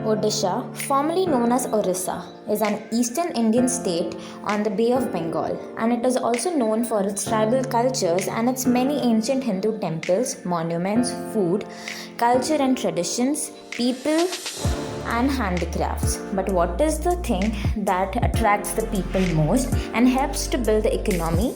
Odisha, formerly known as Orissa, is an eastern Indian state on the Bay of Bengal, and it is also known for its tribal cultures and its many ancient Hindu temples, monuments, food, culture and traditions, people, and handicrafts. But what is the thing that attracts the people most and helps to build the economy?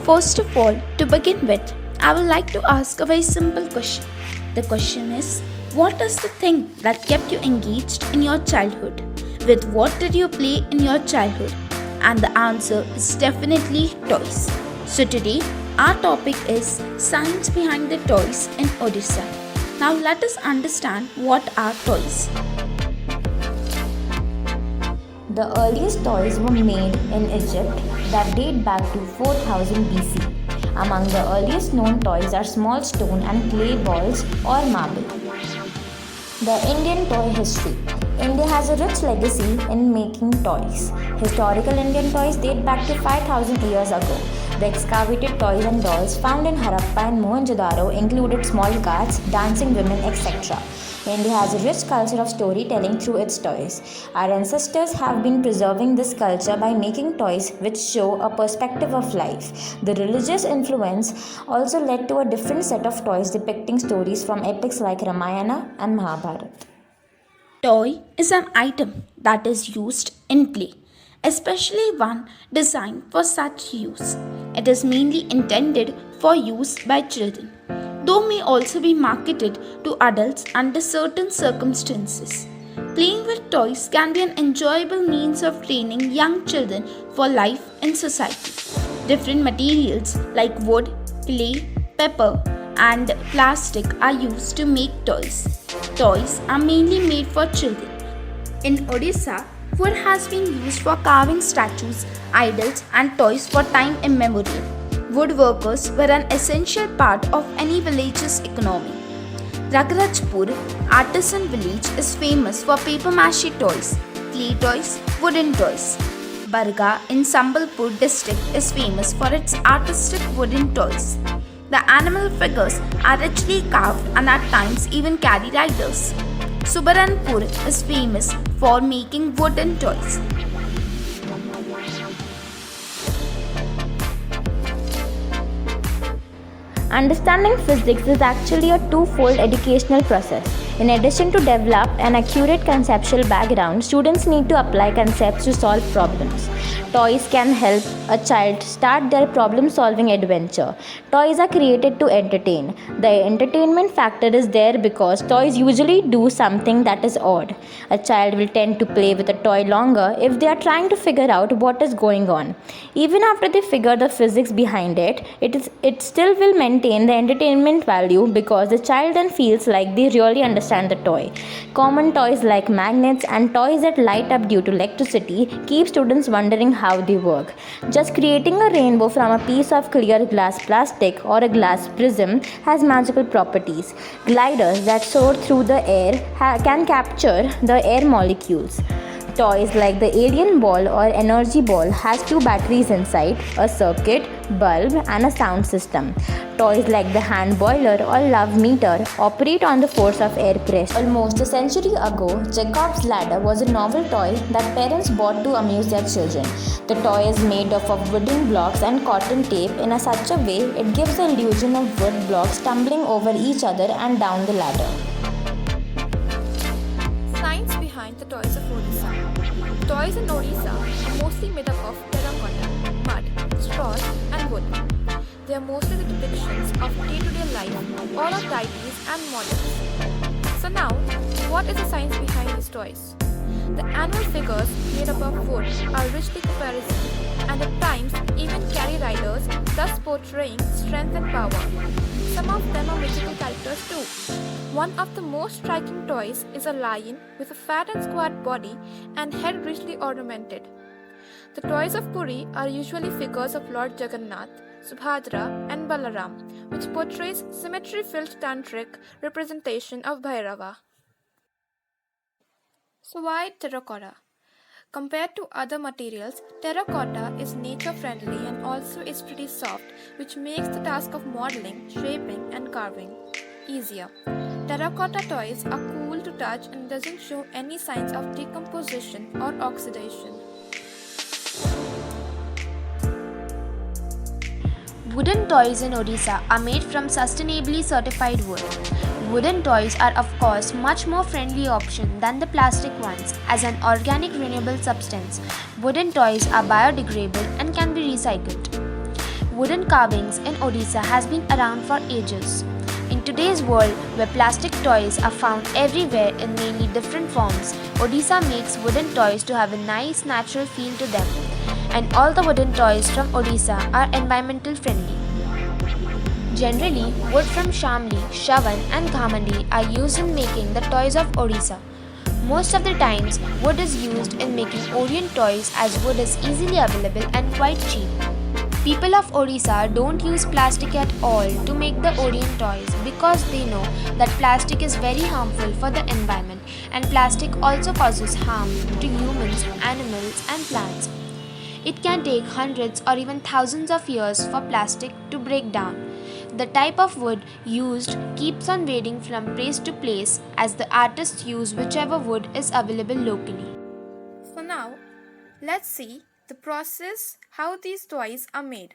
First of all, to begin with, I would like to ask a very simple question. The question is, what is the thing that kept you engaged in your childhood? With what did you play in your childhood? And the answer is definitely toys. So today, our topic is science behind the toys in Odisha. Now let us understand what are toys. The earliest toys were made in Egypt that date back to 4000 BC. Among the earliest known toys are small stone and clay balls or marble. The Indian toy history. India has a rich legacy in making toys. Historical Indian toys date back to 5000 years ago. The excavated toys and dolls found in Harappa and Mohenjo-daro included small carts, dancing women, etc. India has a rich culture of storytelling through its toys. Our ancestors have been preserving this culture by making toys which show a perspective of life. The religious influence also led to a different set of toys depicting stories from epics like Ramayana and Mahabharata. Toy is an item that is used in play, especially one designed for such use. It is mainly intended for use by children, though may also be marketed to adults under certain circumstances. Playing with toys can be an enjoyable means of training young children for life in society. Different materials like wood, clay, paper, and plastic are used to make toys. Toys are mainly made for children. In Odisha, wood has been used for carving statues, idols, and toys for time immemorial. Woodworkers were an essential part of any village's economy. Ragrajpur artisan village is famous for paper mache toys, clay toys, wooden toys. Barga in Sambalpur district is famous for its artistic wooden toys. The animal figures are richly carved and at times even carry riders. Subaranpur is famous for making wooden toys. Understanding physics is actually a twofold educational process. In addition to develop an accurate conceptual background, students need to apply concepts to solve problems. Toys can help a child start their problem solving adventure. Toys are created to entertain. The entertainment factor is there because toys usually do something that is odd. A child will tend to play with a toy longer if they are trying to figure out what is going on. Even after they figure the physics behind it, it still will maintain the entertainment value because the child then feels like they really understand the toy. Common toys like magnets and toys that light up due to electricity keep students wondering how they work. Just creating a rainbow from a piece of clear glass plastic or a glass prism has magical properties. Gliders that soar through the air can capture the air molecules. Toys like the alien ball or energy ball has two batteries inside, a circuit, bulb and a sound system. Toys like the hand boiler or love meter operate on the force of air pressure. Almost a century ago, Jacob's ladder was a novel toy that parents bought to amuse their children. The toy is made up of wooden blocks and cotton tape in such a way it gives the illusion of wood blocks tumbling over each other and down the ladder. Science behind the toys of Odisha. Toys in Odisha are mostly made up of terracotta, mud, straws, and wood. They are mostly the depictions of day-to-day life, all of deities and models. So now, what is the science behind these toys? The animal figures made up of wood are richly caparisoned and at times even carry riders, thus portraying strength and power. Some of them are mythical characters too. One of the most striking toys is a lion with a fat and squat body and head richly ornamented. The toys of Puri are usually figures of Lord Jagannath, Subhadra, and Balaram, which portrays symmetry-filled tantric representation of Bhairava. So why terracotta? Compared to other materials, terracotta is nature-friendly and also is pretty soft, which makes the task of modeling, shaping, and carving easier. Terracotta toys are cool to touch and doesn't show any signs of decomposition or oxidation. Wooden toys in Odisha are made from sustainably certified wood. Wooden toys are of course much more friendly option than the plastic ones. As an organic renewable substance, wooden toys are biodegradable and can be recycled. Wooden carvings in Odisha has been around for ages. In today's world, where plastic toys are found everywhere in many different forms, Odisha makes wooden toys to have a nice natural feel to them. And all the wooden toys from Odisha are environmental friendly. Generally, wood from Shamli, Shravan and Ghamandi are used in making the toys of Odisha. Most of the times, wood is used in making Orient toys as wood is easily available and quite cheap. People of Odisha don't use plastic at all to make the Orient toys because they know that plastic is very harmful for the environment and plastic also causes harm to humans, animals and plants. It can take hundreds or even thousands of years for plastic to break down. The type of wood used keeps on varying from place to place as the artists use whichever wood is available locally. For now, let's see the process how these toys are made.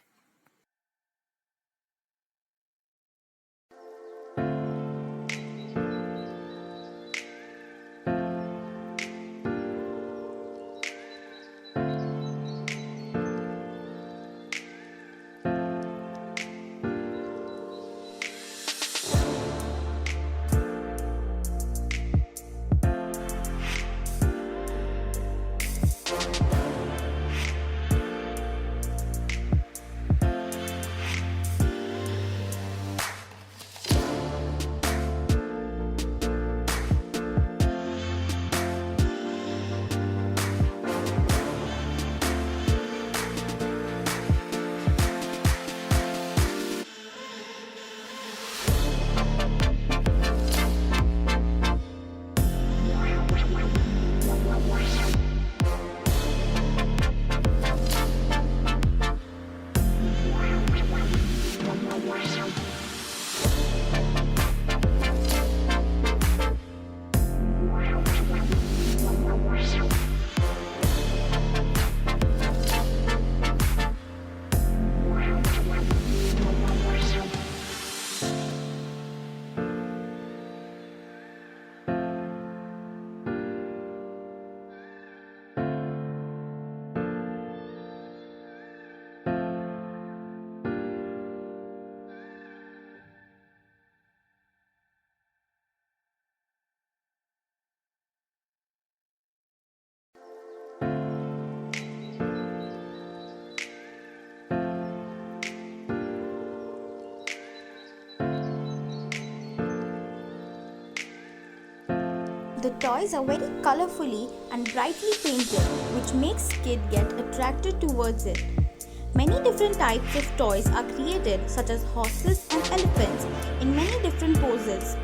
The toys are very colorfully and brightly painted, which makes kids get attracted towards it. Many different types of toys are created, such as horses and elephants, in many different poses.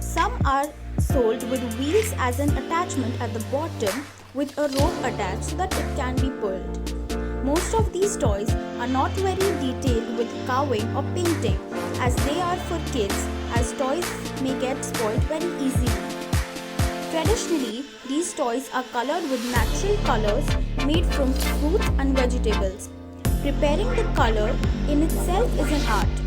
Some are sold with wheels as an attachment at the bottom with a rope attached so that it can be pulled. Most of these toys are not very detailed with carving or painting, as they are for kids, as toys may get spoiled very easily. Traditionally, these toys are colored with natural colors made from fruits and vegetables. Preparing the color in itself is an art,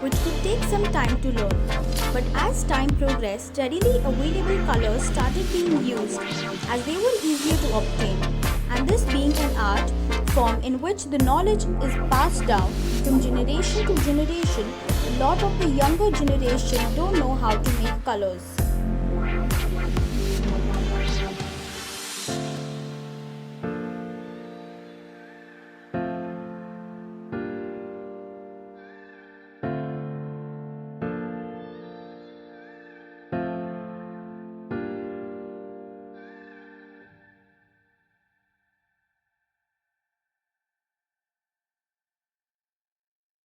which could take some time to learn. But as time progressed, steadily available colors started being used as they were easier to obtain. And this being an art form in which the knowledge is passed down from generation to generation, a lot of the younger generation don't know how to make colors.